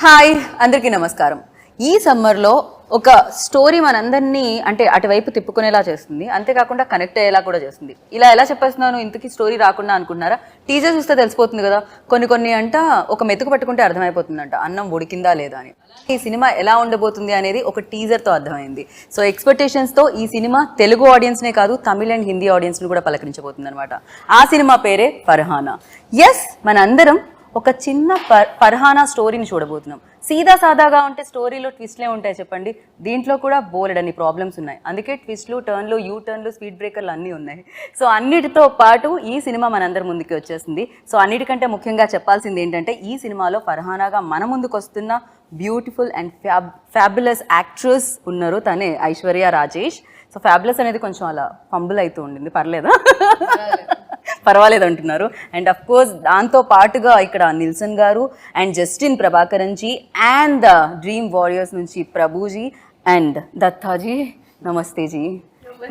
Hi అందరికీ నమస్కారం. ఈ సమ్మర్లో ఒక స్టోరీ మనందరినీ అంటే అటువైపు తిప్పుకునేలా చేస్తుంది, అంతేకాకుండా కనెక్ట్ అయ్యేలా కూడా చేస్తుంది. ఇలా ఎలా చెప్పేస్తున్నాను, ఇంతకీ స్టోరీ రాకుండా అనుకుంటున్నారా? టీజర్ చూస్తే తెలిసిపోతుంది కదా. కొన్ని అంట ఒక మెతుకు పట్టుకుంటే అర్థమైపోతుందంట అన్నం ఉడికిందా లేదా అని. ఈ సినిమా ఎలా ఉండబోతుంది అనేది ఒక టీజర్తో అర్థమైంది. సో ఎక్స్పెక్టేషన్స్తో ఈ సినిమా తెలుగు ఆడియన్స్నే కాదు, తమిళ అండ్ హిందీ ఆడియన్స్ని కూడా పలకరించబోతుంది అనమాట. ఆ సినిమా పేరే ఫర్హానా. ఎస్, మనందరం ఒక చిన్న ఫర్హానా స్టోరీని చూడబోతున్నాం. సీదా సాదాగా ఉంటే స్టోరీలో ట్విస్ట్లే ఉంటాయి చెప్పండి. దీంట్లో కూడా బోలెడన్ని ప్రాబ్లమ్స్ ఉన్నాయి. అందుకే ట్విస్ట్లు, టర్న్లు, యూ టర్న్లు, స్పీడ్ బ్రేకర్లు అన్నీ ఉన్నాయి. సో అన్నిటితో పాటు ఈ సినిమా మనందరి ముందుకి వచ్చేసింది. సో అన్నిటికంటే ముఖ్యంగా చెప్పాల్సింది ఏంటంటే, ఈ సినిమాలో ఫర్హానాగా మన ముందుకు వస్తున్న బ్యూటిఫుల్ అండ్ ఫ్యాబులస్ యాక్ట్రెస్ ఉన్నారు. తనే ఐశ్వర్య రాజేష్. సో ఫ్యాబులస్ అనేది కొంచెం అలా ఫంబుల్ అవుతూ ఉండింది, పర్లేదా? పర్వాలేదు అంటున్నారు. అండ్ అఫ్ కోర్స్ దాంతో పాటుగా ఇక్కడ నిల్సన్ గారు and Justin Prabhakaran ji and the dream warriors నుంచి ప్రభుజీ అండ్ దత్తాజీ, నమస్తేజీ.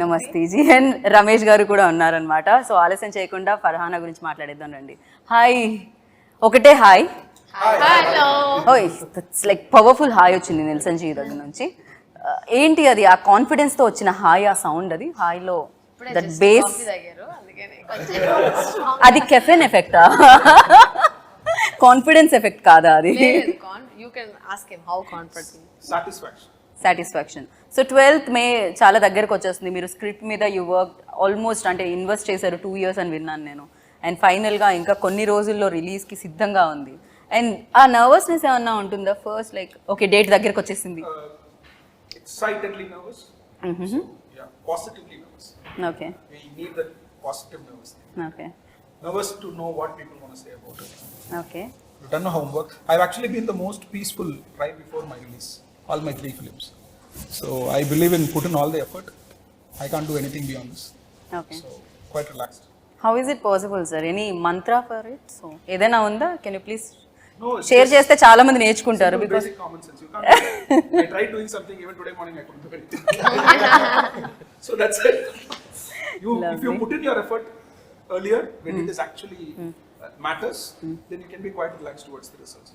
నమస్తేజీ. అండ్ రమేష్ గారు కూడా ఉన్నారనమాట. సో ఆలస్యం చేయకుండా ఫర్హానా గురించి మాట్లాడేద్దాం రండి. హాయ్, ఒకటే హాయ్. ఓయ్, దట్స్ లైక్ పవర్ఫుల్ హాయ్ వచ్చింది నిల్సన్ జీ దగ్గర నుంచి. ఏంటి అది, ఆ కాన్ఫిడెన్స్తో వచ్చిన హాయ్, ఆ సౌండ్, అది హాయ్లో దట్ బేస్, అది కెఫెన్ ఎఫెక్టా, కాన్ఫిడెన్స్ ఎఫెక్ట్ కాదా అది? సాటిస్ఫాక్షన్. సో 12th May చాలా దగ్గరకు వచ్చేస్తుంది. మీరు స్క్రిప్ట్ మీద యూ వర్క్ ఆల్మోస్ట్, అంటే ఇన్వెస్ట్ చేశారు 2 years అని విన్నాను నేను. అండ్ ఫైనల్గా ఇంకా కొన్ని రోజుల్లో రిలీజ్కి సిద్ధంగా ఉంది. అండ్ ఆ నర్వస్నెస్ ఏమన్నా ఉంటుందా ఫస్ట్, లైక్ ఓకే డేట్ దగ్గరకు వచ్చేసింది? Excitedly nervous. Yeah, positively nervous. Okay. We need that positive nervousness. Okay. Nervous to know what people want to say about it. Okay. We've done our homework. I've actually been the most peaceful right before my release, all my 3 films. So I believe in put in all the effort. I can't do anything beyond this. Okay. So quite relaxed. How is it possible, sir? Any mantra for it? So ఏదైనా ఉందా? Can you please No, share చేస్తే చాలా మంది నేర్చుకుంటారు. because because basic common sense. You can't. I tried doing something even today morning. I couldn't do anything. So that's it. If you put in your effort earlier when it is actually matters, then you can be quite relaxed towards the results.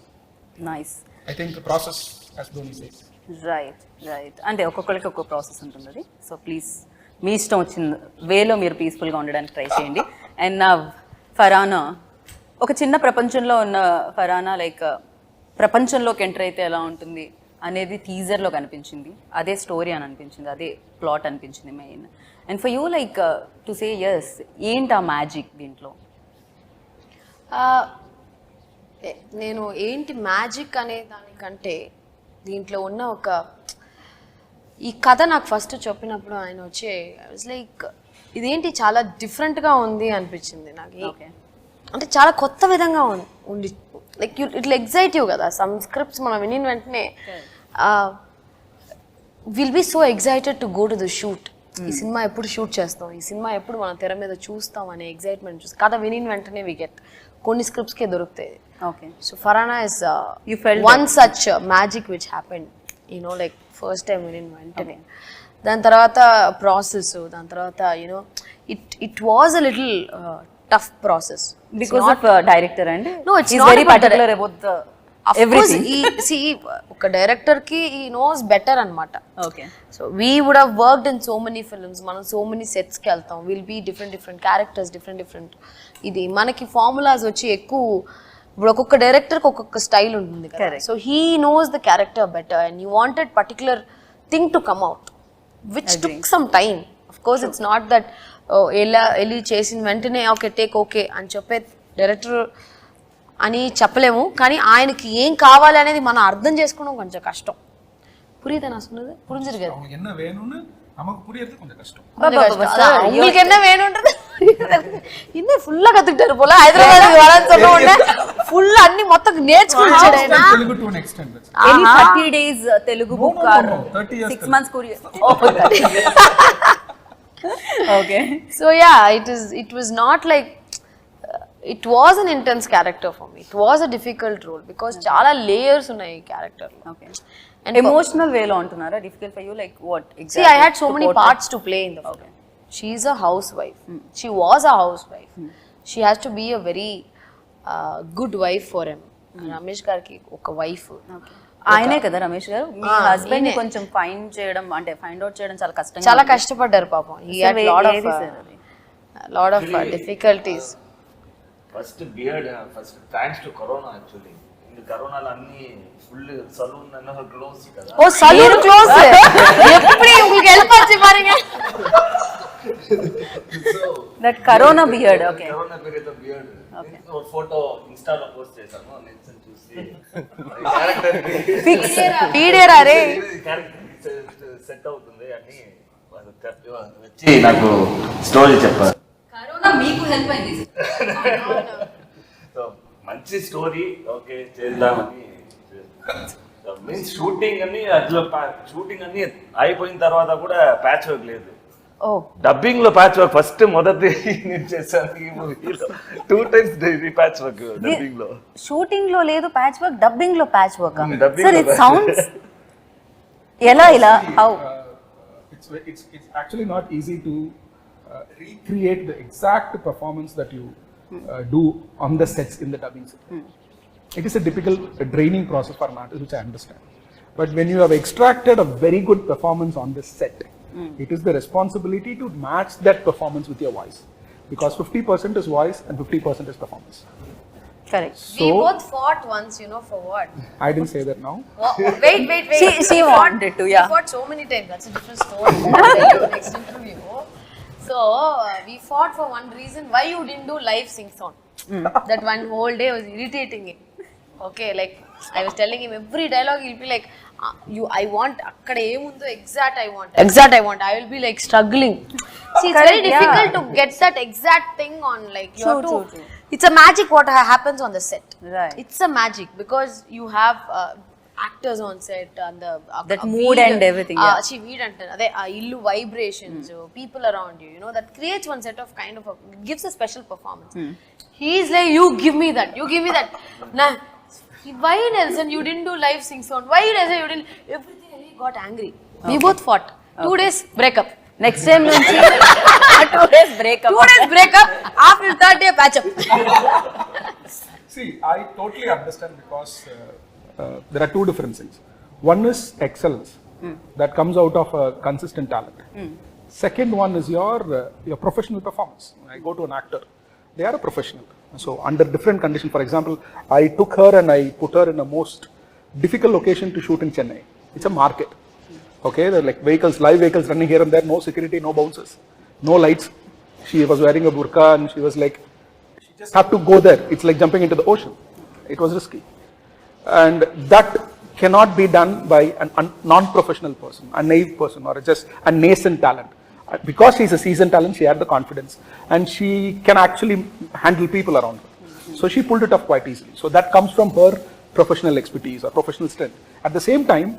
Nice. I think the process, as Dhoni says. Right. అంటే ఒక్కొక్కరికి ఒక్కొక్క process ఉంటుంది అది. So please మీ ఇష్టం వచ్చిన వేలో మీరు పీస్ఫుల్గా ఉండడానికి ట్రై చేయండి. అండ్ నా ఫర్హానా, ఒక చిన్న ప్రపంచంలో ఉన్న ఫర్హానా లైక్ ప్రపంచంలోకి ఎంటర్ అయితే ఎలా ఉంటుంది అనేది టీజర్లో కనిపించింది. అదే స్టోరీ అని అనిపించింది, అదే ప్లాట్ అనిపించింది main. And for you like to say yes, ఏంటి ఆ మ్యాజిక్ దీంట్లో? నేను ఏంటి మ్యాజిక్ అనే దానికంటే దీంట్లో ఉన్న ఒక ఈ కథ నాకు ఫస్ట్ చెప్పినప్పుడు ఆయన వచ్చే లైక్ ఇదేంటి చాలా డిఫరెంట్గా ఉంది అనిపించింది నాకు. ఓకే. అంటే చాలా కొత్త విధంగా ఉండి లైక్ ఇట్లా ఎగ్జైటివ్ కదా. సమ్ స్క్రిప్ట్స్ మనం విని వెంటనే will be so excited to go to the shoot. ఈ సినిమా ఎప్పుడు షూట్ చేస్తాం, ఈ సినిమా ఎప్పుడు మన తెర మీద చూస్తాం అనే ఎగ్జైట్మెంట్ చూసి కథ విని వెంటనే వి గెట్. కొన్ని స్క్రిప్ట్స్కే దొరుకుతాయి. Okay. So Farhana is You felt one such magic which happened, you know like first time విని వెంటనే. దాని తర్వాత ప్రాసెస్, దాని తర్వాత you know it was a little tough process because of director and no, it's he's not very about particular about the everything. See, oka director ki he knows better anamata. Okay. So we would have worked in so many films, మనం so many sets కి వెళ్తాం, will be different characters, different ఇది మనకి formulas వచ్చి ఎక్కువ. ఇప్పుడు ఒక్కొక్క డైరెక్టర్కి ఒక్కొక్క స్టైల్ ఉంటుంది కదా. So he knows the character better and you wanted particular thing to come out which took some time. Of course it's not that వెళ్ళి చేసిన వెంటనే ఓకే టేక్ ఓకే అని చెప్పే డైరెక్టర్ అని చెప్పలేము. కానీ ఆయనకి ఏం కావాలి అనేది మనం అర్థం చేసుకోవడం కొంచెం కష్టం. புரியுதா நான் சொன்னது? புரிஞ்சிருக்காது. அவங்க என்ன வேணும்னு நமக்கு புரியறது கொஞ்சம் கஷ்டம். உங்களுக்கு என்ன வேணும்ன்றது இன்னும் ஃபுல்லா கத்துக்கிட்டாரு போல. హైదరాబాద్ வரని சொன்ன உடனே ఫుల్ అన్ని మొత్తం నేర్చుకుంటాడు ఆయన. Telugu to next time. Any 30 days Telugu book or 6 months Korean? Okay. So yeah, it was not like it was an intense character for me. It was a difficult role because chala layers unnai character lo. Okay. And emotional way lo antunara difficult for you, like what exactly? See, I had so many parts to play in the film. Okay. She's a housewife. She was a housewife. She has to be a very good wife for him. Ramesh గారికి ఒక wife. ఆయనే కదా రమేష్ గారు మీ husband ని కొంచెం find చేయడం అంటే find out చేయడం చాలా కష్టం, చాలా కష్టపడ్డారు పాపం. Lot of difficulties. First beard first thanks to corona actually. இந்த కరోనాలో అన్ని ఫుల్ సలూన్ అన్న క్లోజ్ కదా. ఓ సలూన్ క్లోజ్. எப்படி உங்களுக்கு ஹெல்ப் ஆச்சு பாருங்க. That corona beard. Okay, corona period beard. ఒక ఫోటో ఇన్స్టాలో పోస్ట్ చేశాను, నేను చూసి క్యారెక్టర్ ఫిక్స్ వీడియోరా రే క్యారెక్టర్ సెట్ అవుతుంది అని వచ్చి నాకు స్టోరీ చెప్పారు. కరోనా మీకు హెల్ప్ అయింది. సో మంచి స్టోరీ ఓకే చేద్దామని మీన్స్ షూటింగ్ అన్ని అట్లా షూటింగ్ అన్ని అయిపోయిన తర్వాత కూడా ప్యాచ్ వర్క్ లేదు. డబ్బింగ్ లో ప్యాచ్ వర్క్ ఫస్ట్ మొదటి నేను చేశాను ఈ మూవీలో 2 times ప్యాచ్ వర్క్ డబ్బింగ్ లో. షూటింగ్ లో లేదు ప్యాచ్ వర్క్, డబ్బింగ్ లో ప్యాచ్ వర్క్. Dubbing సార్ లో ఇట్ సౌండ్స్ ఎలా how It's actually not easy to recreate the exact performance that you do on the sets in the dubbing set. It is a difficult draining process for an artist, which I understand. But when you have extracted a very good performance on the set, it is the responsibility to match that performance with your voice, because 50% is voice and 50% is performance. Correct. we both fought once, you know, for what? I didn't say that now. Wait. She wanted to, yeah. We fought so many times. That's a different story. I'll tell you next interview. So we fought for one reason. Why you didn't do live sing song? That one whole day was irritating him. Okay, like I was telling him every dialogue he'll be like, I want akkada emundo exact I want. I will be like struggling. See, it's very difficult to get that exact thing on, like you have to. True. It's a magic what happens on the set. Right. It's a magic because you have actors on set and that mood and everything. She weed ante ade illu vibrations, people around you, you know, that creates one set of kind of gives a special performance. He is like, you give me that. Nah, why Nelson you didn't do live sing song? Why Nelson you didn't? Everything, he got angry. We both fought. 2 days breakup. Next time నుంచి 2 days breakup. 2 days breakup. After 3rd day patch up. See, I totally understand because there are two different things. One is excellence that comes out of a consistent talent. Second one is your professional performance. When I go to an actor, they are a professional. So under different conditions, for example, I took her and I put her in a most difficult location to shoot in Chennai. It's a market. Okay, there are like live vehicles running here and there, no security, no bouncers, no lights. She was wearing a burqa and she was like, she just had to go there. It's like jumping into the ocean. It was risky. And that cannot be done by a non-professional person, a naive person, or just a nascent talent. Because she's a seasoned talent, she had the confidence and she can actually handle people around her. So she pulled it off quite easily. So that comes from her professional expertise or professional strength. At the same time,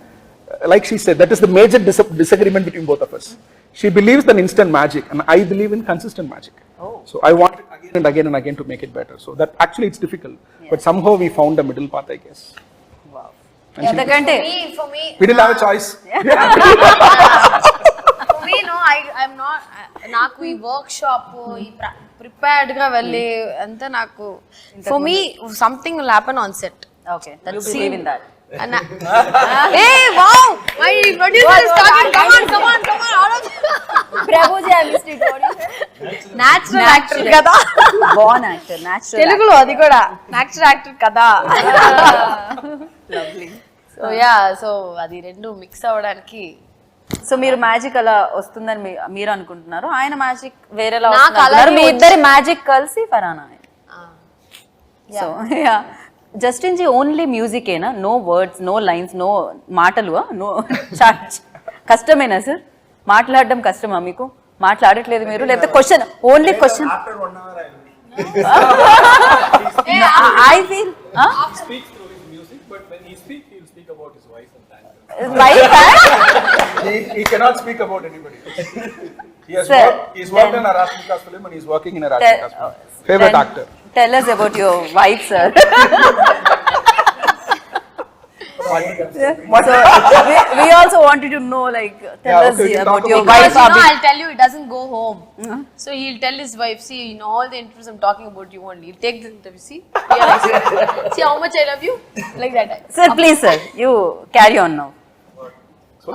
like she said, that is the major disagreement between both of us. She believes in instant magic and I believe in consistent magic. So I want it again and again and again to make it better. So that actually it's difficult, but somehow we found a middle path, I guess. Wow. For me, We didn't have a choice. for me, no, I'm not. నాకు ఈ workshop ఈ prepared గా వెళ్ళి అంతా నాకు for me something will happen on set. Okay, you believe in that. And hey, wow, my producer is talking. Come on, all of you. Prabhuji, I missed it. What do you say? Natural actor kada. Born actor, natural. తెలుగులో అది కూడా natural actor కదా. Lovely. So yeah, so అది రెండు mix అవ్వడానికి. So మీరు magic అలా వస్తుందని మీరు అనుకుంటున్నారు, ఆయన మ్యాజిక్ వేరేలా నాకు వస్తున్నారు, అలాగే మీ ఇద్దరి మ్యాజిక్ కలిసి Farhana. So yeah, Justin ji only music ఏనా, no words, no lines, no మాటలు, నో కష్టమేనా సార్? మాట్లాడడం కష్టమా మీకు? మాట్లాడట్లేదు మీరు, లేకపోతే question only question? After 1 hour, I feel speaks through his music, but when he speaks, he will speak about his wife and talent. He cannot speak about anybody. He's worked in a Rashmika's film and he's working in a Rashmika's film. Favorite actor. Tell us about your wife, sir. So we also wanted to know, like, tell Yeah, us okay, we can about talk your about wife. Because, Abhi. I'll tell you, he doesn't go home. So he'll tell his wife, see, in all the interviews I'm talking about you only. He'll take this interview, see, realize it. See how much I love you? Like that. Sir, please, sir, you carry on now.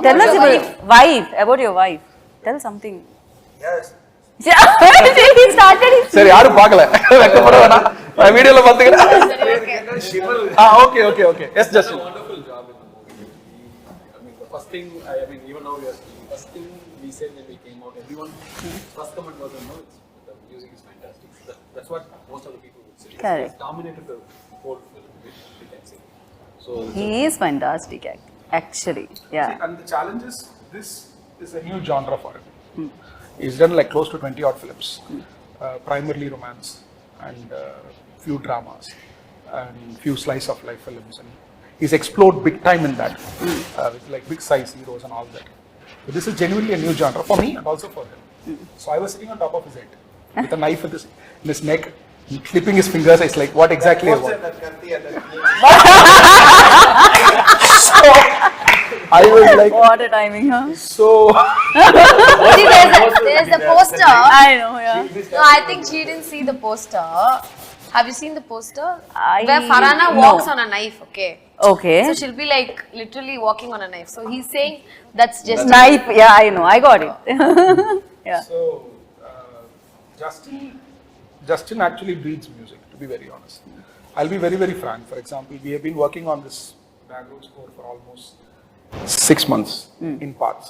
Tell us your about your wife. Tell something. Yes. Yeah, he started his. சரி யாரும் பார்க்கல வெக்கப்பட வேணாம் நான் வீடியோல பாத்துக்கிறேன் okay yes just Wonderful job in the movie. I mean, the first thing, even now we are speaking, first thing we said when we came out, everyone, first comment was, no, the music is fantastic. That's what most of the people would say. Correct. It's dominated the whole film, we can say. So, He is fantastic, actually. Yeah. and the challenge is this is a new genre for him. He's done like close to 20 odd films, primarily romance and few dramas and few slice of life films, and he's explored big time in that with like big size heroes and all that. So this is genuinely a new genre for me and also for him. So I was sitting on top of his head with a knife in his neck, clipping his fingers. It's like, what exactly I want. So I was like, What a timing, huh? so See, there's the poster. I know, yeah. No, I think she didn't see the poster. Have you seen the poster? I- Where Farhana no. walks on a knife, okay? Okay. So she'll be like literally walking on a knife. So he's saying that's just Knife, yeah, I know, I got it. Yeah. So, Justin actually breathes music, to be very honest. I'll be very, very frank. For example, we have been working on this background score for almost 6 months in parts.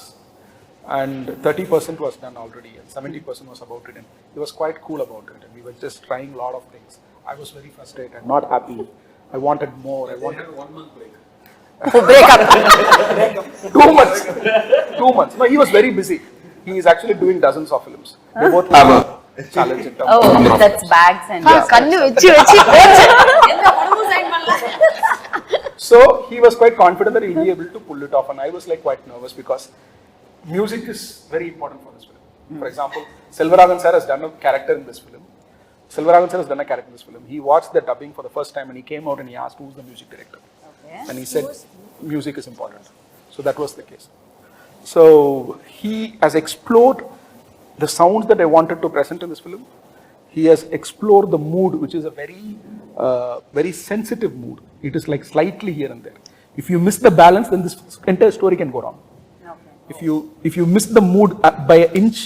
And 30% was done already, and 70% was about it. And he was quite cool about it. And we were just trying a lot of things. I was very frustrated, not happy. I wanted more. I they wanted had 1 month break. Break up. 2 months. 2 months. No, he was very busy. He is actually doing dozens of films. They both have a challenge in terms of Oh, that's bags and. கண்ணு வச்சு எந்த படமும் sign பண்ணல. So he was quite confident that he'll be able to pull it off, and I was like quite nervous because music is very important for this film. For example, Selvaraghan sir has done a character in this film. He watched the dubbing for the first time and he came out and he asked who's the music director. Okay. And he said music is important. So that was the case. So he has explored the sounds that I wanted to present in this film. He has explored the mood, which is a very sensitive mood. It is like slightly here and there. If you miss the balance, then this entire story can go wrong. Okay. If you miss the mood by an inch,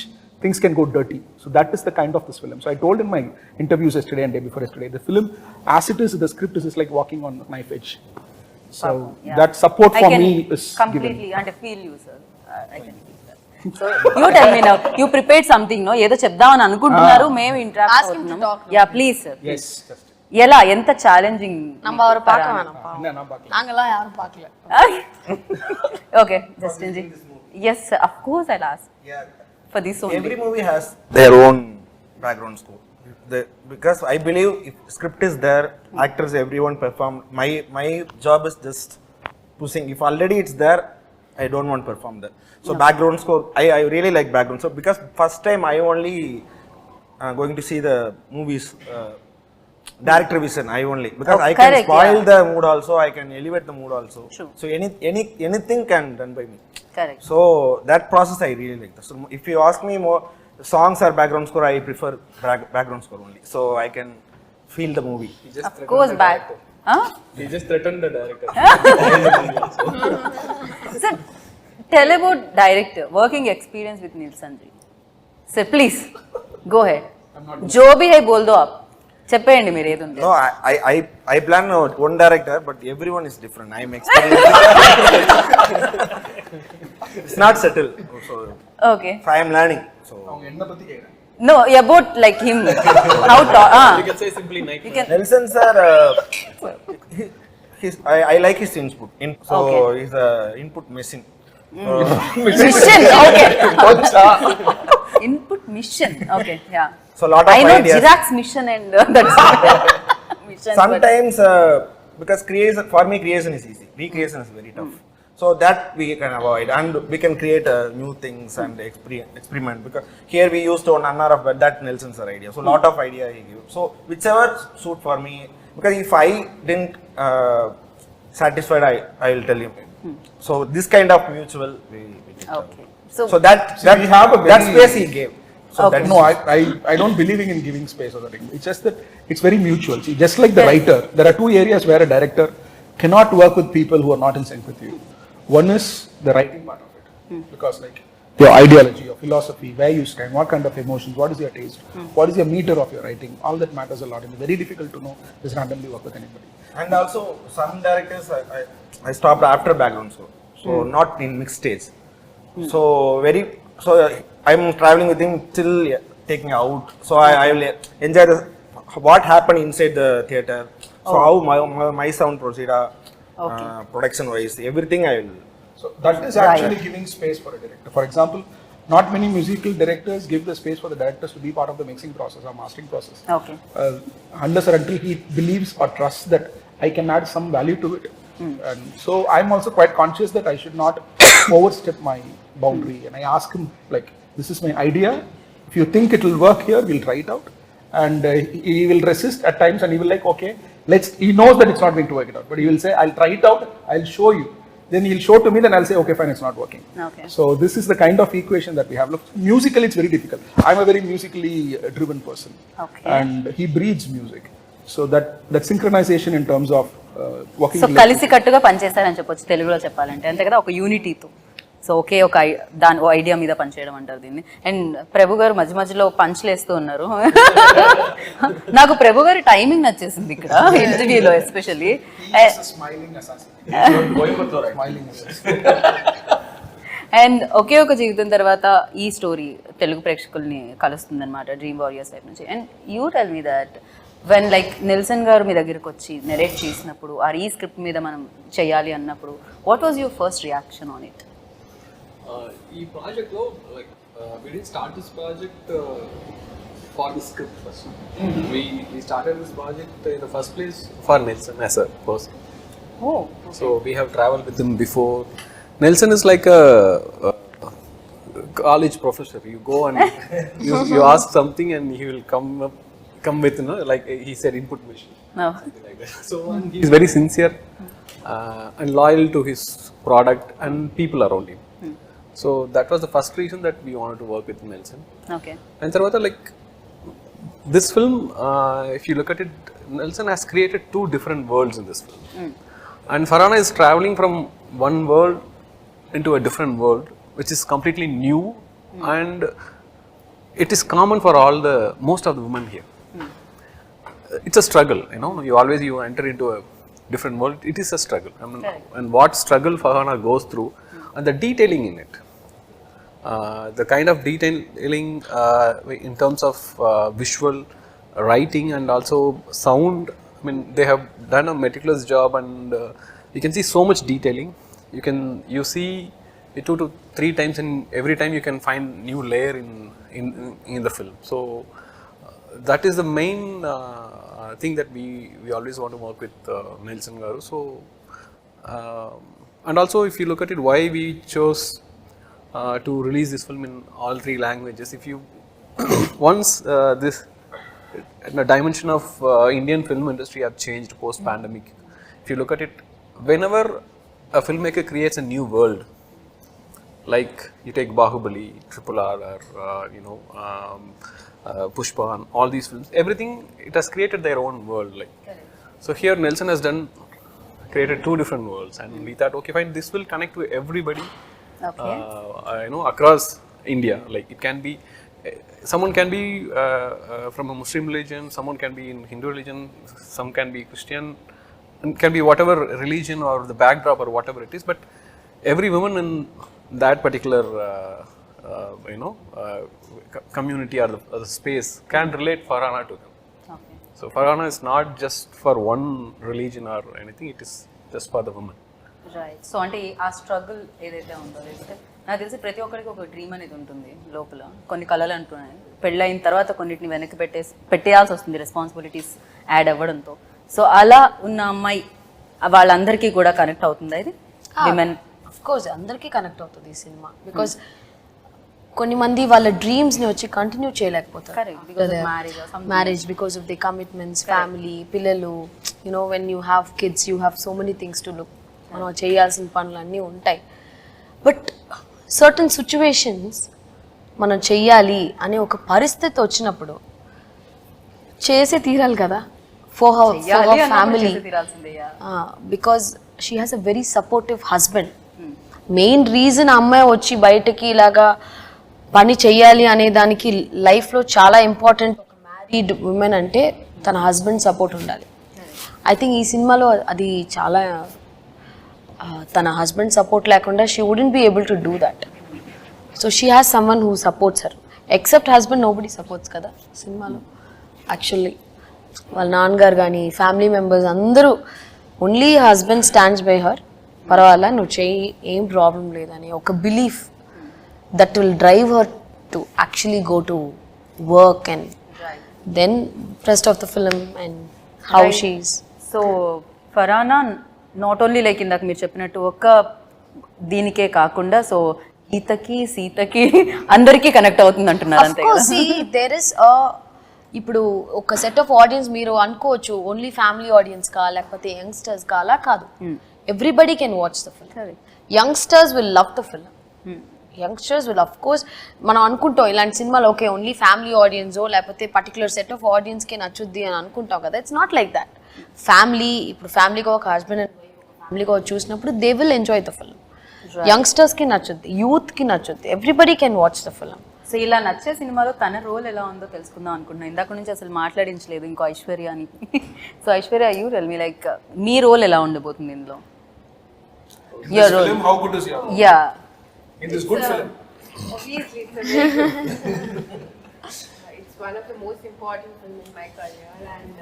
things can go dirty. So that is the kind of this film. So I told in my interviews yesterday and day before yesterday, the film, as it is, the script is like walking on a knife edge. So Yeah. that support I for can me is completely given. and I feel you, sir. I can feel that. So you tell me now. You prepared something, no? ఏదో చెప్దామని అనుకుంటున్నారు, మేము interact Ask him to అవుతున్నాం. talk now. Yeah, please, sir. Yes, just. ఎలా ఎంత challenging நம்ம அவரை பார்க்க வேணாம் பாவம். என்ன நான் பார்க்கல. நாங்கெல்லாம் யாரும் பார்க்கல. Okay, Justin ji. Yes, sir. Of course, I'll ask Yeah. for this only. Every movie has their own background score. Because I believe if script is there, actors, everyone perform. My job is just pushing. If already it's there, I don't want to perform that. So background score, I really like background. So because first time I only going to see the movies director vision. I only because I can correct, spoil yeah. the mood also. I can elevate the mood also. True. So anything can done by me. Correct. So that process I really like. So if you ask me more songs or background score, I prefer background score only. So I can feel the movie. He just Of threatened course, the back. director. Huh? He just threatened the director. Sir, tell about director, working experience with Nilsson ji. Sir, please, go ahead. जो भी है बोल दो आप. చెప్పేయండి మీరు ఏది ఉందో. No, I plan one director, but everyone is different. I am experienced. It's not settled. So Okay. I am learning. So அவங்க என்ன பத்தி கேக்குறாங்க? No, about like him. How to You can say simply Nike. You can. Nelson sir, I like his input. So Okay. he's a input machine. Mission. Okay. Input mission. Okay. Yeah. So lot of I know ideas. Chirag's mission and that's mission. Sometimes because creation for me creation is easy. Recreation is very tough. So that we can avoid and we can create new things and experiment because here we used one hour of that Nelson's idea. So lot of idea he gave. So whichever suit for me because if I didn't satisfied, I will tell him. So this kind of mutual, we did. Okay So that we have a that very- space he gave. So Okay. that's No, I don't believe in giving space or something. It's just that it's very mutual. See, just like the writer, there are two areas where a director cannot work with people who are not in sync with you. One is the writing part of it, because like your ideology, your philosophy, where you stand, what kind of emotions, what is your taste, what is your meter of your writing, all that matters a lot. And it's very difficult to know just randomly work with anybody. And also some directors I stopped after background score, so not in mixed stage. So I'm traveling with him till taking out. So I will enjoy what happened inside the theater. So how my sound proceed, production wise, everything I will. So that is actually giving space for a director. For example, not many musical directors give the space for the directors to be part of the mixing process or mastering process. Okay Unless or until he believes or trusts that I can add some value to it. And so I'm also quite conscious that I should not overstep my boundary. And I ask him, like, this is my idea. If you think it will work here, we'll try it out. And he will resist at times, and he will like, okay, he knows that it's not going to work it out. But he will say, I'll try it out, I'll show you. Then he'll show to me, then I'll say, okay, fine, it's not working. Okay. So this is the kind of equation that we have. Look, musically, it's very difficult. I'm a very musically driven person. Okay. And he breathes music. So that synchronization in terms of working. So కలిసి కట్టుగా పనిచేస్తారని చెప్పొచ్చు తెలుగులో చెప్పాలంటే, అంతే కదా, ఒక యూనిటీతో. So ఒకే ఒక దాని ఐడియా మీద పనిచేయడం అంటారు దీన్ని. అండ్ ప్రభు గారు మధ్య మధ్యలో పంచ్లు వేస్తూ ఉన్నారు. నాకు ప్రభు గారి టైమింగ్ నచ్చేసింది ఇక్కడ ఇంటర్వ్యూలో especially. Smiling assassin. Coimbatore Smiling assassin. And ఒకే ఒక జీవితం తర్వాత ఈ స్టోరీ తెలుగు ప్రేక్షకుల్ని కలుస్తుంది అనమాట డ్రీమ్ వారియర్స్ వైపు నుంచి. And you tell me that when like Nelson గారు మీ దగ్గరికి వచ్చి నెరేట్ చేసినప్పుడు ఆ ఈ స్క్రిప్ట్ మీద మనం చేయాలి అన్నప్పుడు what was your first reaction on it? ఈ ప్రాజెక్ట్లో like we didn't start this project for the script first. We started this project in the first place for Nelson as a person. Oh, So we have traveled with him before. Nelson is like a college professor. You go and you ask something and he will come with, you know, like he said, input machine. no. Like that. So and he's very sincere and loyal to his product and people around him. So that was the first reason that we wanted to work with Nelson. Okay. And Tarvata, like this film, if you look at it, Nelson has created two different worlds in this film. And Farhana is traveling from one world into a different world, which is completely new, and it is common for most of the women here. It's a struggle, you know. You enter into a different world. It is a struggle. I mean, and what struggle Farhana goes through, and the detailing in it, the kind of detailing in terms of visual, writing, and also sound. I mean, they have done a meticulous job, and you can see so much detailing. You see it 2 to 3 times, and every time you can find new layer in the film. So that is the main thing that we always want to work with Nelson Garu. So and also, if you look at it, why we chose to release this film in all 3 languages. If you once this the dimension of Indian film industry have changed post pandemic. If you look at it, whenever a filmmaker creates a new world, like you take Bahubali, RRR, or Pushpa, and all these films, everything, it has created their own world. Like, so here Nelson has created 2 different worlds, and we thought, okay, fine, this will connect to everybody. Okay. Across India. Like it can be, someone can be from a Muslim religion, someone can be in Hindu religion, some can be Christian, and can be whatever religion or the backdrop or whatever it is. But every woman in that particular community or the space can relate Farhana to them. Okay. So Farhana is not just for one religion or anything; it is just for the woman. Right. So అంటే ఆ struggle ఏదైతే ఉందో, లేకపోతే నాకు తెలిసి ప్రతి ఒక్కరికి ఒక డ్రీమ్ అనేది ఉంటుంది లోపల, కొన్ని కళలు అంటున్నాయి. పెళ్ళైన తర్వాత కొన్నిటిని వెనక్కి పెట్టేయాల్సి వస్తుంది రెస్పాన్సిబిలిటీస్ యాడ్ అవ్వడంతో. సో అలా ఉన్న అమ్మాయి వాళ్ళందరికీ కూడా కనెక్ట్ అవుతుందా ఇది? విమెన్ అఫ్ కోర్స్ అందరికీ కనెక్ట్ అవుతుంది ఈ సినిమా. బికాజ్ కొన్ని మంది వాళ్ళ డ్రీమ్స్ని వచ్చి కంటిన్యూ చేయలేకపోతారు. Correct, because of marriage or something. Marriage because of the commitments, family, పిల్లలు, you know when you have kids you have so many things to look. మనం చేయాల్సిన పనులు అన్నీ ఉంటాయి. బట్ సర్టన్ సిచ్యువేషన్స్ మనం చెయ్యాలి అనే ఒక పరిస్థితి వచ్చినప్పుడు చేసే తీరాలి కదా for her family. Because she has a very supportive husband. Main reason అమ్మాయి వచ్చి బయటకి ఇలాగా పని చెయ్యాలి అనే దానికి లైఫ్లో చాలా ఇంపార్టెంట్. ఒక మ్యారీడ్ ఉమెన్ అంటే తన హస్బెండ్ సపోర్ట్ ఉండాలి. ఐ థింక్ ఈ సినిమాలో అది చాలా తన హస్బెండ్ సపోర్ట్ లేకుండా she wouldn't be able to do that. So she has someone who supports her. Except husband nobody supports కదా సినిమాలో. యాక్చువల్లీ వాళ్ళ నాన్నగారు కానీ ఫ్యామిలీ మెంబర్స్ అందరూ only husband stands by her. పర్వాలా నువ్వు చెయ్యి, ఏం ప్రాబ్లం లేదని ఒక belief that will drive her to actually go to work and then rest of the film and how she's. So ఫరానా not only like ఇందాక మీరు చెప్పినట్టు ఒక్క దీనికే కాకుండా సో ఈతకి సీతకి అందరికీ కనెక్ట్ అవుతుంది అంటున్నారు అంతే కదా. ఇప్పుడు ఒక సెట్ ఆఫ్ ఆడియన్స్ మీరు అనుకోవచ్చు ఓన్లీ ఫ్యామిలీ ఆడియన్స్ కా లేకపోతే యంగ్స్టర్స్ కా, అలా కాదు. Everybody can watch the film. Youngsters will love the film. Youngsters will of course మనం అనుకుంటాం ఇలాంటి సినిమాలు ఓకే ఓన్లీ ఫ్యామిలీ ఆడియన్సో లేకపోతే పర్టికులర్ సెట్ ఆఫ్ ఆడియన్స్కి నచ్చుద్ది అని అనుకుంటాం కదా. It's not like that. Family ఇప్పుడు ఫ్యామిలీగా ఒక హస్బెండ్ అండ్ ఫ్యామిలీగా చూసినప్పుడు they will enjoy the film. యంగ్స్టర్స్కి నచ్చుద్ది, యూత్కి నచ్చుద్ది, everybody can watch the film. So ఇలా నచ్చే సినిమాలో తన రోల్ ఎలా ఉందో తెలుసుకుందాం అనుకుంటున్నాను. ఇందాక నుంచి అసలు మాట్లాడించలేదు ఇంకో ఐశ్వర్య అని. So Aishwarya, you tell me like me role ఎలా ఉండబోతుంది ఇందులో? In this film, how good is your role? Yeah. In this good film. Obviously, it's one of the most important films in my career, and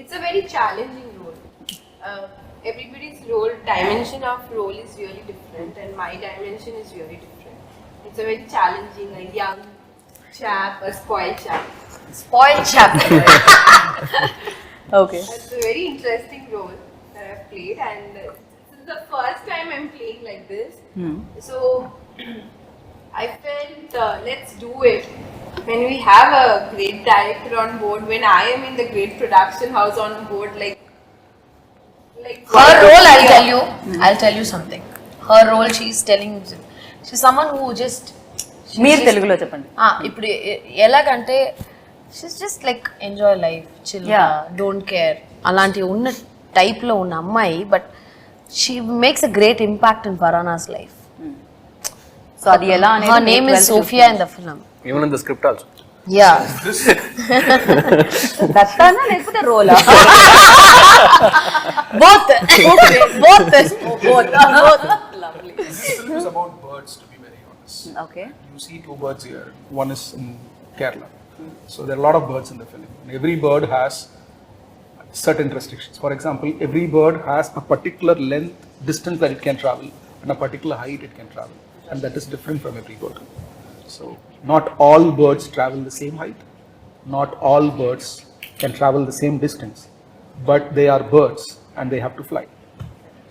it's a very challenging role. Everybody's role, dimension of role is really different, and my dimension is really different. It's a very challenging, a young chap, a spoiled chap. Spoiled chap. Okay. It's a very interesting role that I've played, and this is the first time I'm playing like this. So I felt let's do it. When we have a great director on board, when I am in the great production house on board, like Her role, I'll tell you something. Her role, she's someone who just మీరు తెలుగులో చెప్పండి. ఇప్పుడు ఎలాగంటే she's just like enjoy life, chill, don't care అలాంటి ఉన్న టైప్లో ఉన్న అమ్మాయి. But she makes a great impact in Farhana's life. So అది ఎలా అనేది her name is Sophia in the film. Even in the script also. Yeah. దత్తానా లేకపోతే రోలా? Both. Lovely. This film is about birds, to be very honest. Okay. You see two birds here. One is in Kerala. So there are a lot of birds in the film. And every bird has certain restrictions. For example, every bird has a particular length, distance that it can travel, and a particular height it can travel. And that is different from every bird. So not all birds travel the same height. Not all birds can travel the same distance. But they are birds and they have to fly.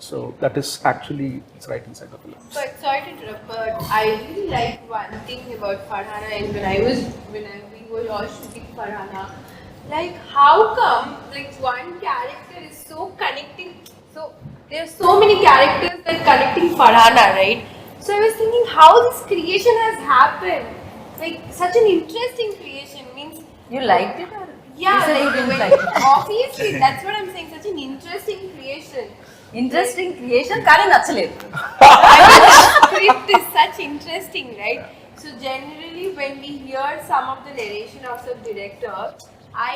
So that is actually, it's right inside the film. But sorry to interrupt, but I really like one thing about Farhana, and when we were all shooting Farhana, like how come like one character is so connecting, so there are so many characters that connecting Farhana, right? So I was thinking how this creation has happened, like such an interesting creation, means You liked it or? yeah, You said you like didn't like it. obviously that's what I'm saying, such an interesting creation. Interesting creation కానీ నచ్చలేదు. Script is such interesting, right? So generally when we hear some of the narration of the director, I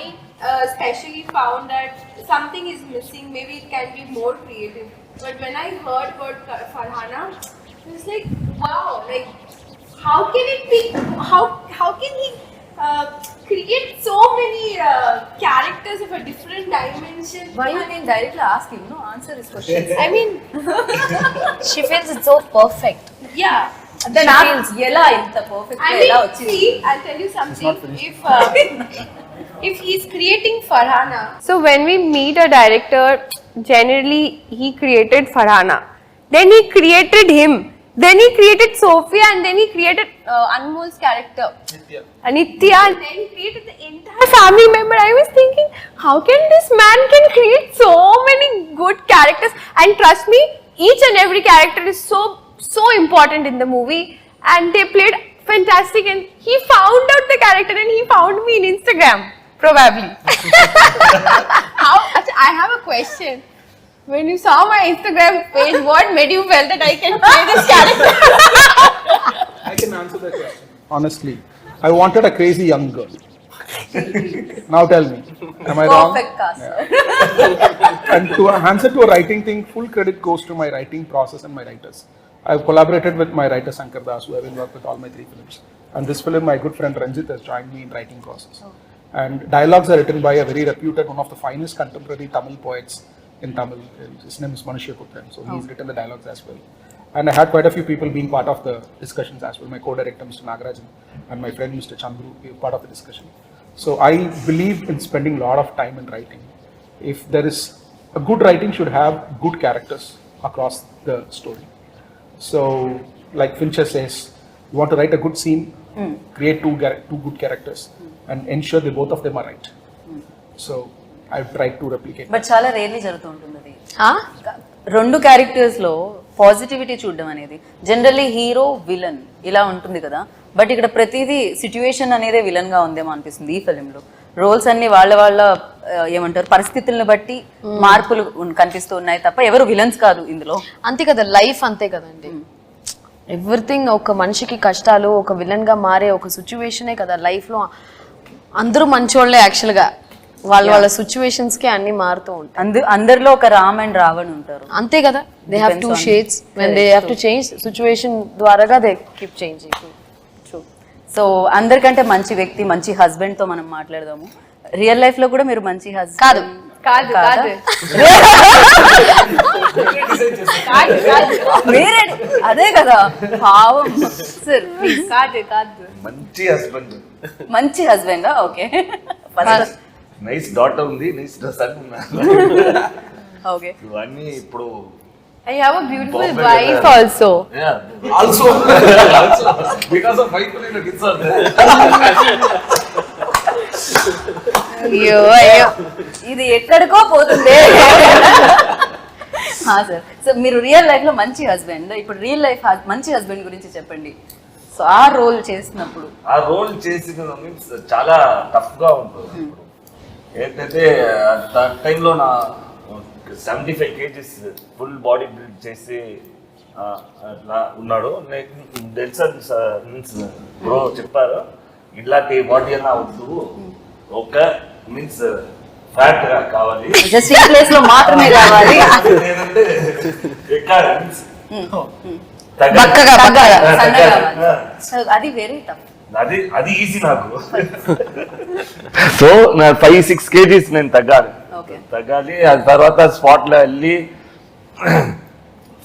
especially found that something is missing, maybe it can be more creative. But when I heard about Farhana, it was like, wow, like how can it be, how can he create so many characters of a different dimension? Why you can directly ask him, no? Answer his questions. I mean, She feels it's so perfect. yeah. Then ఎలా ఇంత perfect I ఎలా mean, వచ్చింది? see, I'll tell you something. If he's creating Farhana, So when we meet a director, generally he created Farhana. Then he created him. Then he created Sophia, and then he created Anmol's character. Anitya, and then he created the entire family member. I was thinking, how can this man can create so many good characters? And trust me, each and every character is so important in the movie, and they played fantastic. And he found out the character, and he found me in Instagram, probably. I have a question. When you saw my Instagram page, what made you feel that I can play this character? I can answer that question. Honestly, I wanted a crazy young girl. Now tell me, am I wrong? Perfect cast. And to answer to a writing thing, full credit goes to my writing process and my writers. I've collaborated with my writer Sankar Das, who have been worked with all my 3 films. And this film, my good friend Ranjit has joined me in writing process. And dialogues are written by a very reputed, one of the finest contemporary Tamil poets in Tamil. His name is Manushya-Putran. So he's written the dialogues as well. And I had quite a few people being part of the discussions as well. My co-director, Mr. Nagarajan, and my friend, Mr. Chandru, were part of the discussion. So I believe in spending a lot of time in writing. If there is a good writing, should have good characters across the story. So, like Fincher says, you want to write a good scene, create two good characters, and ensure that both of them are right. So, I've tried to replicate. But చాలా rarely జరుగుతుంటుంది అది. రెండు characters లో positivity చూడడం అనేది generally hero villain ఇలా ఉంటుంది కదా, బట్ ఇక్కడ ప్రతిదీ సిచ్యువేషన్ అనేదే విలన్ గా ఉందేమో అనిపిస్తుంది ఈ ఫిలింలో. రోల్స్ అన్ని వాళ్ళ ఏమంటారు పరిస్థితులను బట్టి మార్పులు కనిపిస్తూ ఉన్నాయి తప్ప ఎవరు విలన్స్ కాదు ఇందులో. అంతే కదా, లైఫ్ అంతే కదండి. ఎవ్రీథింగ్ ఒక మనిషికి కష్టాలు, ఒక విలన్ గా మారే ఒక సిచ్యువేషనే కదా లైఫ్ లో. అందరూ మంచోళ్లే యాక్చువల్ గా, వాళ్ళ సిచ్యువేషన్స్ కి అన్ని మారుతూ ఉంటాయి. అందరిలో ఒక రామ్ అండ్ రావణ్ ఉంటారు, అంతే కదా. They have 2 shades when they have to change situation ద్వారాగా దే కీప్ చేంజింగ్. సో అందరికంటే మంచి వ్యక్తి, మంచి హస్బెండ్ తో మనం మాట్లాడదాము. రియల్ లైఫ్ లో కూడా మీరు మంచి హస్బెండ్ కాదు వేరే అదే కదా భావం. సార్ కాదు మంచి హస్బెండ్. మంచి హస్బెండ్ ఓకే. నైస్ డాటర్ ఉంది, నైస్ సన్ ఉన్నారు. ఓకే ఇవన్నీ ఇప్పుడు I have a beautiful wife also. also because of wife and kids are there. అయ్యో ఇది ఎక్కడికో పోతుంది. సార్ సో మీరు రియల్ లైఫ్ లో మంచి హస్బెండ్, ఇప్పుడు రియల్ లైఫ్ మంచి హస్బెండ్ గురించి చెప్పండి. సో ఆ రోల్ చేసినప్పుడు, ఆ రోల్ చేసిన మీన్స్ చాలా టఫ్ గా ఉంటుంది. ఏంటంటే ఆ టైంలో నా 75 kgs ఫుల్ బాడీ బిల్డ్ చేసి అట్లా ఉన్నాడు. మీన్స్ బ్రో చెప్పారు ఇట్లాంటి బాడీ అన్నా వద్దు, ఒక మీన్స్ ఫ్యాట్ గా కావాలి, జస్ట్ ఈ ప్లేస్ లో మాత్రమే కావాలి. లేదంటే ఎక్కడ మీన్స్ అది వెరీ టఫ్. అది ఈజీ నాకు. సో నా 5-6 kgs నేను తగ్గాలి. ఆ తర్వాత స్పాట్ లో వెళ్ళి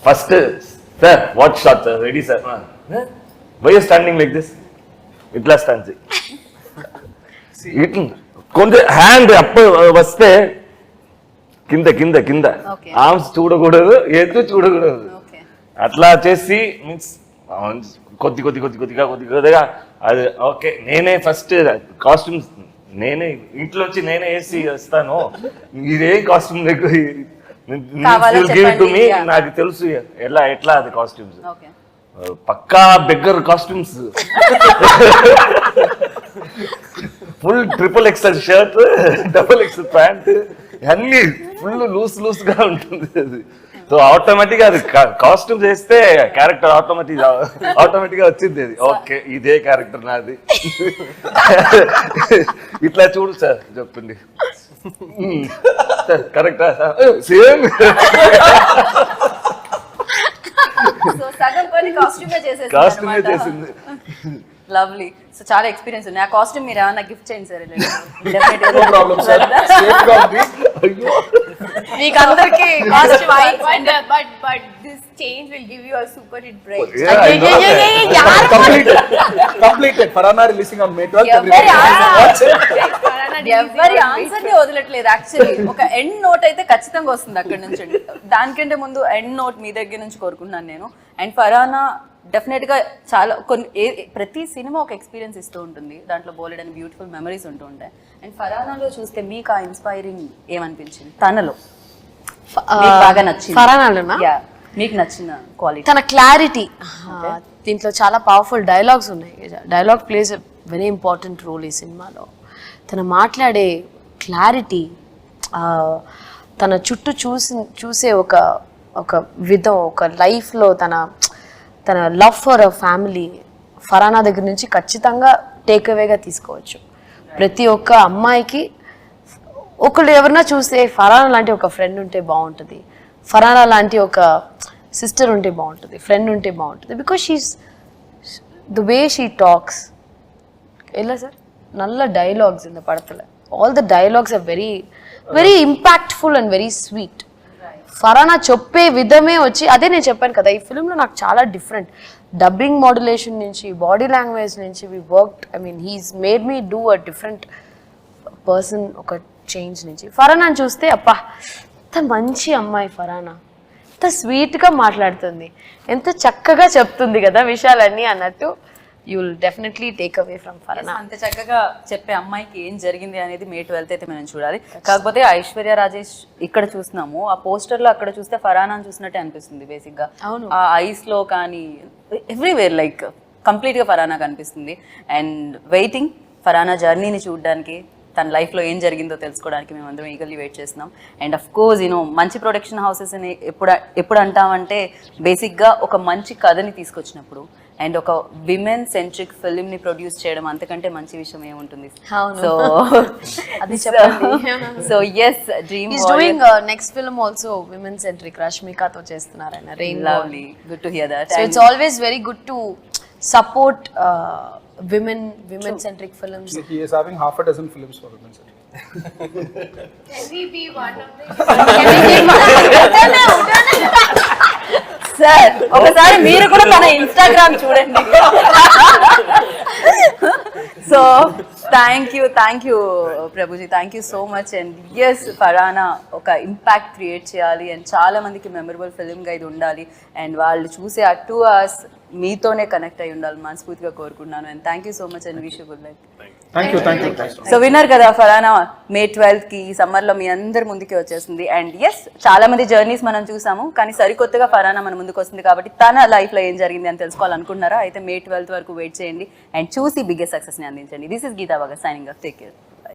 first sir what shot sir ready sir, why standing like this, ఇట్లా స్టాండ్ కొంచెం హ్యాండ్ అప్ వస్తే కింద కింద కింద ఆర్మ్స్ చూడకూడదు, ఎత్తు చూడకూడదు. అట్లా చేసి మీన్స్ కొద్దిగా అది ఓకే. నేనే ఫస్ట్ కాస్ట్యూమ్స్ నేనే ఇంట్లోంచి నేనే వేసి వస్తాను, ఇదే కాస్ట్యూమ్ నాకు తెలుసు ఎట్లా అది costumes. Pakka beggar costumes, full XXL shirt, XXL pant, అన్ని ఫుల్ లూస్ గా ఉంటుంది అది. సో ఆటోమేటిక్ గా అది కాస్ట్యూమ్ చేస్తే క్యారెక్టర్ ఆటోమేటిక్ గా వచ్చింది అది. ఓకే ఇదే క్యారెక్టర్ నాది, ఇట్లా చూడు సార్ చెప్పింది కరెక్టా సేమ్. కాస్ట్యూమే చేసింది. లవ్లీ. సో చాలా ఎక్స్పీరియన్స్ ఉంది. ఆ కాస్ట్యూమ్ మీరు ఏమైనా గిఫ్ట్ చేయండి సార్. మీకు అందరికి but this change will give you a super hit break. Completed. Farhana releasing on May 12th. Farhana ఎవరి ఆన్సర్ ని వదలట్లేదు యాక్చువల్లీ. ఒక ఎండ్ నోట్ అయితే ఖచ్చితంగా వస్తుంది అక్కడ నుంచి. దానికంటే ముందు ఎండ్ నోట్ మీ దగ్గర నుంచి కోరుకుంటున్నాను నేను. అండ్ ఫరానా డెఫినెట్ గా చాలా ప్రతి సినిమా ఒక ఎక్స్పీరియన్స్ ఇస్తూ ఉంటుంది, దాంట్లో బోలెడని బ్యూటిఫుల్ మెమరీస్ ఉంటూ ఉంటాయి. అండ్ ఫరానాలో చూస్తే మీకు ఆ ఇన్స్పైరింగ్ ఏమనిపించింది తనలో, మీకు బాగా నచ్చింది ఫరానాలోనా? మీకు నచ్చిన క్వాలిటీ? తన క్లారిటీ. దీంట్లో చాలా పవర్ఫుల్ డైలాగ్స్ ఉన్నాయి. Dialogue plays a very important role ఈ సినిమాలో. తను మాట్లాడే క్లారిటీ, తన చుట్టూ చూసే ఒక విధం, ఒక లైఫ్లో తన లవ్ ఫర్ అ ఫ్యామిలీ ఫరానా దగ్గర నుంచి ఖచ్చితంగా టేక్ అవేగా తీసుకోవచ్చు. ప్రతి ఒక్క అమ్మాయికి ఒకళ్ళు ఎవరన్నా చూస్తే ఫరానా లాంటి ఒక ఫ్రెండ్ ఉంటే బాగుంటుంది, ఫరానా లాంటి ఒక సిస్టర్ ఉంటే బాగుంటుంది, ఫ్రెండ్ ఉంటే బాగుంటుంది. Because she's the way she talks. ఎలా సార్ நல்ல డైలాగ్స్ இந்த படத்துல. All the dialogues are very very impactful and very sweet. Farhana చెప్పే విధమే వచ్చి, అదే నేను చెప్పాను కదా, ఈ ఫిల్మ్లో నాకు చాలా డిఫరెంట్ డబ్బింగ్ మాడ్యులేషన్ నుంచి, బాడీ లాంగ్వేజ్ నుంచి we worked. I mean he's made me do a different person. ఒక చేంజ్ నుంచి ఫరానాని చూస్తే అప్పా ఎంత మంచి అమ్మాయి ఫరానా, ఎంత స్వీట్గా మాట్లాడుతుంది, ఎంత చక్కగా చెప్తుంది కదా విషయాలన్నీ అన్నట్టు. You will definitely take away from ఫరానా. అంత చక్కగా చెప్పే అమ్మాయికి ఏం జరిగింది అనేది మే 12th అయితే మనం చూడాలి. కాకపోతే ఐశ్వర్య రాజేష్ ఇక్కడ చూస్తున్నాము, ఆ పోస్టర్ లో అక్కడ చూస్తే ఫరానా చూసినట్టే అనిపిస్తుంది బేసిక్ గా. ఆ ఐస్ లో కానీ ఎవ్రీవేర్ లైక్ కంప్లీట్ గా ఫరానా కనిపిస్తుంది. అండ్ వెయిటింగ్ ఫరానా జర్నీని చూడడానికి, తన లైఫ్లో ఏం జరిగిందో తెలుసుకోవడానికి మేము అందరం ఈగర్లీ వెయిట్ చేస్తున్నాం. అండ్ అఫ్ కోర్స్ మంచి ప్రొడక్షన్ హౌసెస్ని ఎప్పుడు అంటామంటే బేసిక్గా ఒక మంచి కథని తీసుకొచ్చినప్పుడు అండ్ ఒక విమెన్ సెంట్రిక్ ఫిల్మ్ని ప్రొడ్యూస్ చేయడం అంతకంటే మంచి విషయం ఏముంటుంది. సో అది చెప్పండి. So yes, Dream is doing next film also women centric, రష్మికతో చేస్తున్నారు ఆయన. Lovely, good to hear that. So it's always very good to support women centric films. He is having half a dozen films for women centric. Can we be one of them? Sir ఒకసారి మీరు కూడా తన Instagram చూడండి. So thank you Prabhuji, thank you so much. And yes, Farhana ఒక impact create చేయాలి and చాలా మందికి memorable ఫిల్మ్గా ఇది ఉండాలి అండ్ వాళ్ళు చూసే ఆ 2 hours మీతోనే కనెక్ట్ అయి ఉండాలి మనస్ఫూర్తిగా కోరుకున్నాను. And thank you so much and wish you good luck. Thank you. So winner కదా ఫరానా, మే 12th ఈ సమ్మర్లో మీ అందరి ముందుకే వచ్చేస్తుంది. అండ్ ఎస్, చాలా మంది జర్నీస్ మనం చూసాము, కానీ సరికొత్తగా ఫరానా మన ముందుకు వస్తుంది కాబట్టి తన లైఫ్లో ఏం జరిగింది అని తెలుసుకోవాలనుకుంటున్నారా? అయితే మే 12th వరకు వెయిట్ చేయండి అండ్ చూసి బిగ్గెస్ట్ సక్సెస్ని అందించండి. This is Geeta Bhagat signing off. Take care.